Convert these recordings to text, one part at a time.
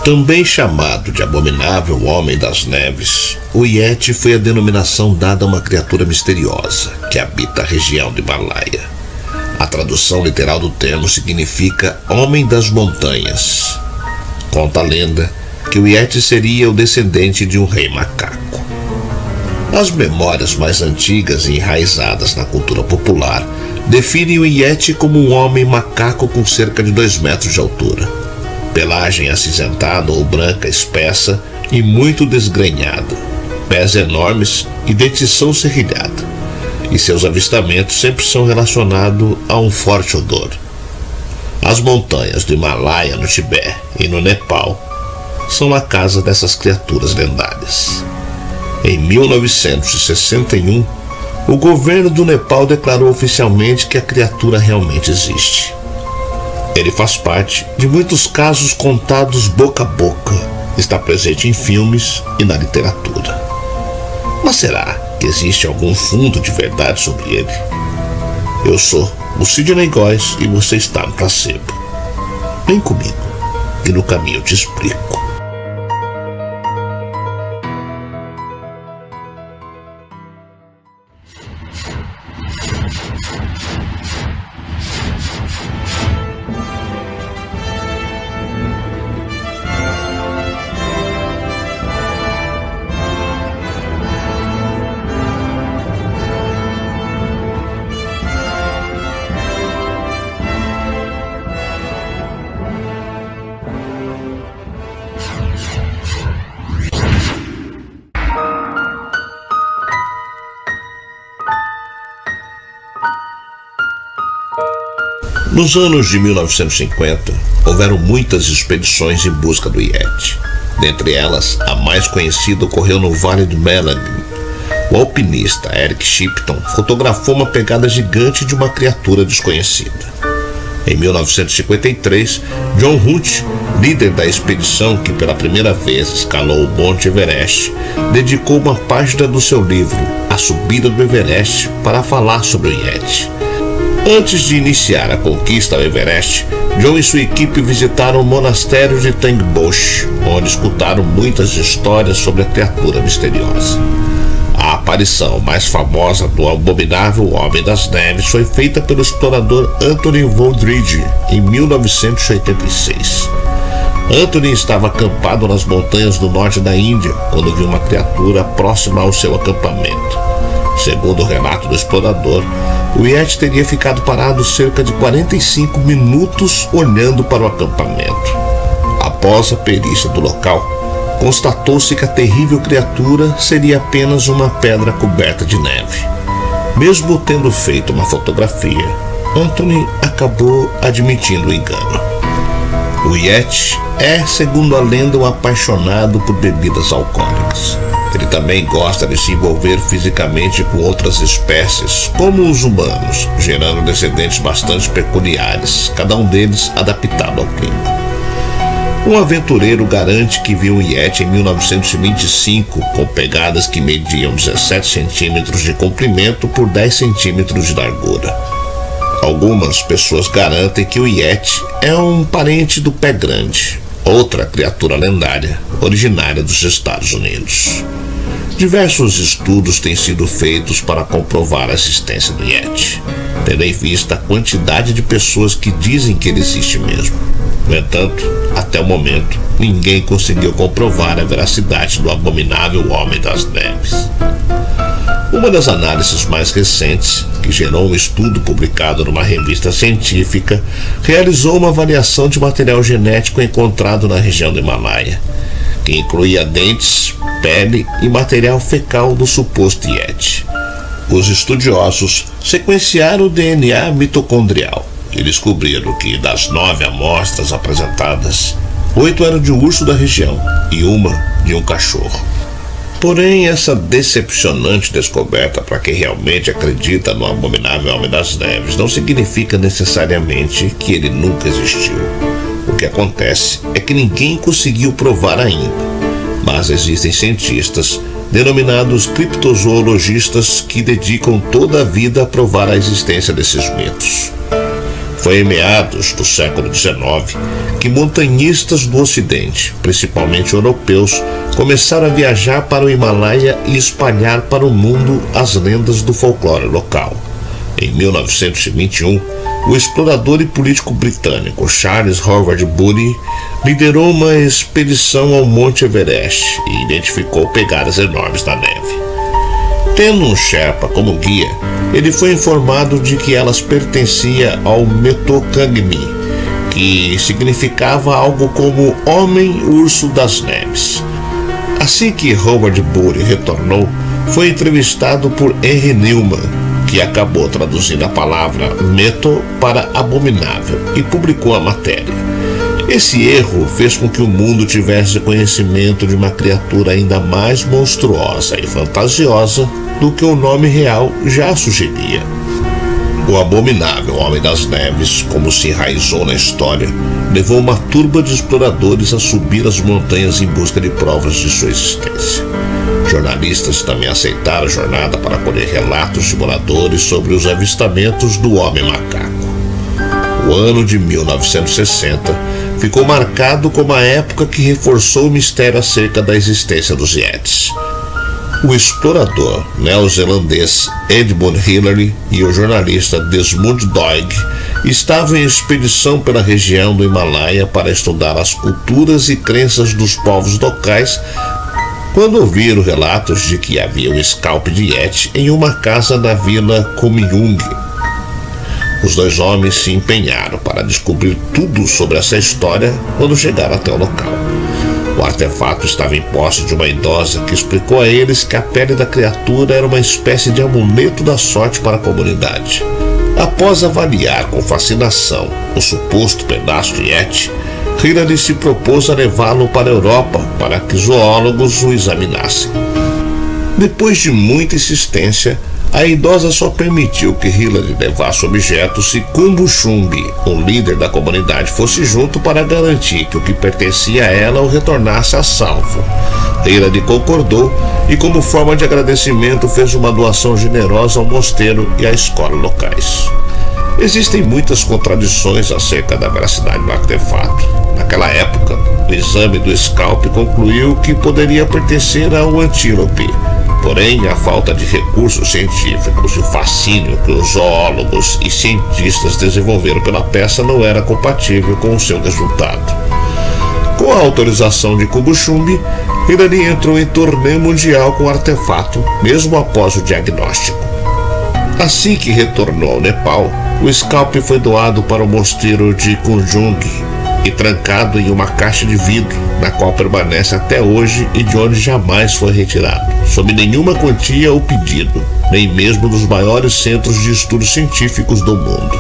Também chamado de Abominável Homem das Neves, o Yeti foi a denominação dada a uma criatura misteriosa que habita a região de Himalaia. A tradução literal do termo significa Homem das Montanhas. Conta a lenda que o Yeti seria o descendente de um rei macaco. As memórias mais antigas e enraizadas na cultura popular definem o Yeti como um homem macaco com cerca de 2 metros de altura. Pelagem acinzentada ou branca espessa e muito desgrenhada, pés enormes e dentição serrilhada, e seus avistamentos sempre são relacionados a um forte odor. As montanhas do Himalaia, no Tibete e no Nepal, são a casa dessas criaturas lendárias. Em 1961, o governo do Nepal declarou oficialmente que a criatura realmente existe. Ele faz parte de muitos casos contados boca a boca, está presente em filmes e na literatura. Mas será que existe algum fundo de verdade sobre ele? Eu sou o Sidney Góes e você está no Placebo. Vem comigo, que no caminho eu te explico. Nos anos de 1950, houveram muitas expedições em busca do Yeti. Dentre elas, a mais conhecida ocorreu no Vale do Melanin. O alpinista Eric Shipton fotografou uma pegada gigante de uma criatura desconhecida. Em 1953, John Hunt, líder da expedição que pela primeira vez escalou o Monte Everest, dedicou uma página do seu livro, A Subida do Everest, para falar sobre o Yeti. Antes de iniciar a conquista ao Everest, John e sua equipe visitaram o monastério de Tengboche, onde escutaram muitas histórias sobre a criatura misteriosa. A aparição mais famosa do Abominável Homem das Neves foi feita pelo explorador Anthony Wooldridge em 1986. Anthony estava acampado nas montanhas do norte da Índia quando viu uma criatura próxima ao seu acampamento. Segundo o relato do explorador, o Yeti teria ficado parado cerca de 45 minutos olhando para o acampamento. Após a perícia do local, constatou-se que a terrível criatura seria apenas uma pedra coberta de neve. Mesmo tendo feito uma fotografia, Anthony acabou admitindo o engano. O Yeti é, segundo a lenda, um apaixonado por bebidas alcoólicas. Ele também gosta de se envolver fisicamente com outras espécies, como os humanos, gerando descendentes bastante peculiares, cada um deles adaptado ao clima. Um aventureiro garante que viu um Yeti em 1925 com pegadas que mediam 17 centímetros de comprimento por 10 centímetros de largura. Algumas pessoas garantem que o Yeti é um parente do pé grande, outra criatura lendária, originária dos Estados Unidos. Diversos estudos têm sido feitos para comprovar a existência do Yeti, tendo em vista a quantidade de pessoas que dizem que ele existe mesmo. No entanto, até o momento, ninguém conseguiu comprovar a veracidade do Abominável Homem das Neves. Uma das análises mais recentes, que gerou um estudo publicado numa revista científica, realizou uma avaliação de material genético encontrado na região do Himalaia, que incluía dentes, pele e material fecal do suposto Yeti. Os estudiosos sequenciaram o DNA mitocondrial e descobriram que, das 9 amostras apresentadas, 8 eram de um urso da região e uma de um cachorro. Porém, essa decepcionante descoberta para quem realmente acredita no Abominável Homem das Neves não significa necessariamente que ele nunca existiu. O que acontece é que ninguém conseguiu provar ainda, mas existem cientistas, denominados criptozoologistas, que dedicam toda a vida a provar a existência desses mitos. Foi em meados do século XIX que montanhistas do Ocidente, principalmente europeus, começaram a viajar para o Himalaia e espalhar para o mundo as lendas do folclore local. Em 1921, o explorador e político britânico Charles Howard Bury liderou uma expedição ao Monte Everest e identificou pegadas enormes na neve. Tendo um Sherpa como guia, ele foi informado de que elas pertenciam ao Metokangmi, que significava algo como Homem-Urso das Neves. Assim que Howard Bury retornou, foi entrevistado por Henry Newman, que acabou traduzindo a palavra meto para abominável e publicou a matéria. Esse erro fez com que o mundo tivesse conhecimento de uma criatura ainda mais monstruosa e fantasiosa do que o nome real já sugeria. O abominável Homem das Neves, como se enraizou na história, levou uma turba de exploradores a subir as montanhas em busca de provas de sua existência. Jornalistas também aceitaram a jornada para colher relatos de moradores sobre os avistamentos do Homem Macaco. O ano de 1960 ficou marcado como a época que reforçou o mistério acerca da existência dos Yetis. O explorador neozelandês Edmund Hillary e o jornalista Desmond Doig estavam em expedição pela região do Himalaia para estudar as culturas e crenças dos povos locais quando ouviram relatos de que havia um scalp de Yeti em uma casa na vila Kumyung. Os dois homens se empenharam para descobrir tudo sobre essa história quando chegaram até o local. O artefato estava em posse de uma idosa que explicou a eles que a pele da criatura era uma espécie de amuleto da sorte para a comunidade. Após avaliar com fascinação o suposto pedaço de Yeti, Hillary se propôs a levá-lo para a Europa para que zoólogos o examinassem. Depois de muita insistência, a idosa só permitiu que Hillary levasse o objeto se Kumbu Chung, o líder da comunidade, fosse junto para garantir que o que pertencia a ela o retornasse a salvo. Hillary concordou e, como forma de agradecimento, fez uma doação generosa ao mosteiro e à escola locais. Existem muitas contradições acerca da veracidade do artefato. Naquela época, o exame do scalp concluiu que poderia pertencer ao antílope. Porém, a falta de recursos científicos e o fascínio que os zoólogos e cientistas desenvolveram pela peça não era compatível com o seu resultado. Com a autorização de Kumbu Chung, Hillary entrou em turnê mundial com o artefato, mesmo após o diagnóstico. Assim que retornou ao Nepal, o scalp foi doado para o mosteiro de Kunjung e trancado em uma caixa de vidro, na qual permanece até hoje e de onde jamais foi retirado, sob nenhuma quantia ou pedido, nem mesmo dos maiores centros de estudos científicos do mundo.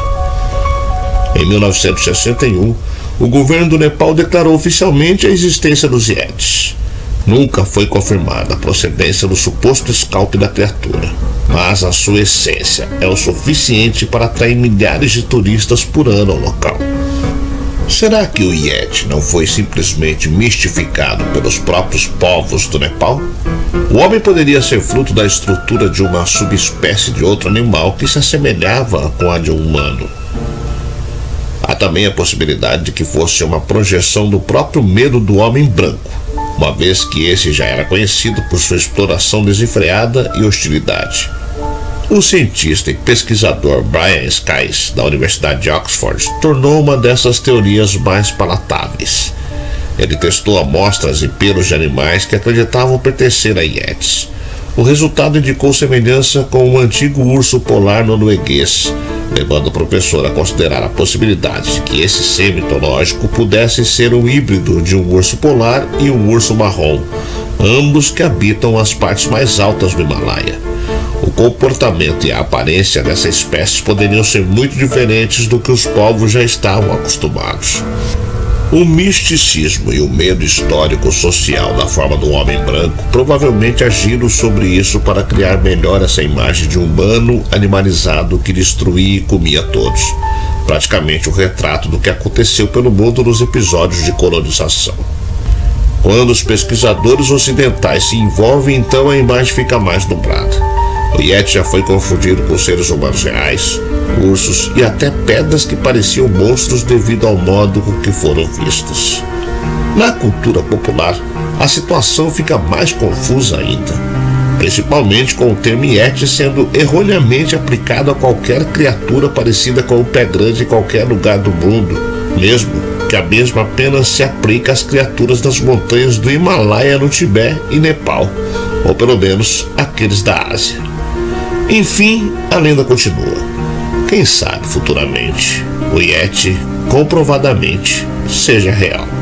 Em 1961, o governo do Nepal declarou oficialmente a existência dos Yetis. Nunca foi confirmada a procedência do suposto scalp da criatura, mas a sua essência é o suficiente para atrair milhares de turistas por ano ao local. Será que o Yeti não foi simplesmente mistificado pelos próprios povos do Nepal? O homem poderia ser fruto da estrutura de uma subespécie de outro animal que se assemelhava com a de um humano. Há também a possibilidade de que fosse uma projeção do próprio medo do homem branco, uma vez que esse já era conhecido por sua exploração desenfreada e hostilidade. O cientista e pesquisador Brian Skies, da Universidade de Oxford, tornou uma dessas teorias mais palatáveis. Ele testou amostras e pelos de animais que acreditavam pertencer a Yetis. O resultado indicou semelhança com o antigo urso polar norueguês, levando o professor a considerar a possibilidade de que esse ser mitológico pudesse ser um híbrido de um urso polar e um urso marrom, ambos que habitam as partes mais altas do Himalaia. O comportamento e a aparência dessa espécie poderiam ser muito diferentes do que os povos já estavam acostumados. O misticismo e o medo histórico-social da forma do homem branco provavelmente agiram sobre isso para criar melhor essa imagem de um humano animalizado que destruía e comia todos. Praticamente um retrato do que aconteceu pelo mundo nos episódios de colonização. Quando os pesquisadores ocidentais se envolvem, então a imagem fica mais nublada. O Yeti já foi confundido com seres humanos reais, ursos e até pedras que pareciam monstros devido ao modo com que foram vistos. Na cultura popular, a situação fica mais confusa ainda, principalmente com o termo Yeti sendo erroneamente aplicado a qualquer criatura parecida com um pé grande em qualquer lugar do mundo, mesmo que a mesma apenas se aplica às criaturas das montanhas do Himalaia no Tibete e Nepal, ou pelo menos aqueles da Ásia. Enfim, a lenda continua. Quem sabe futuramente o Yeti comprovadamente seja real.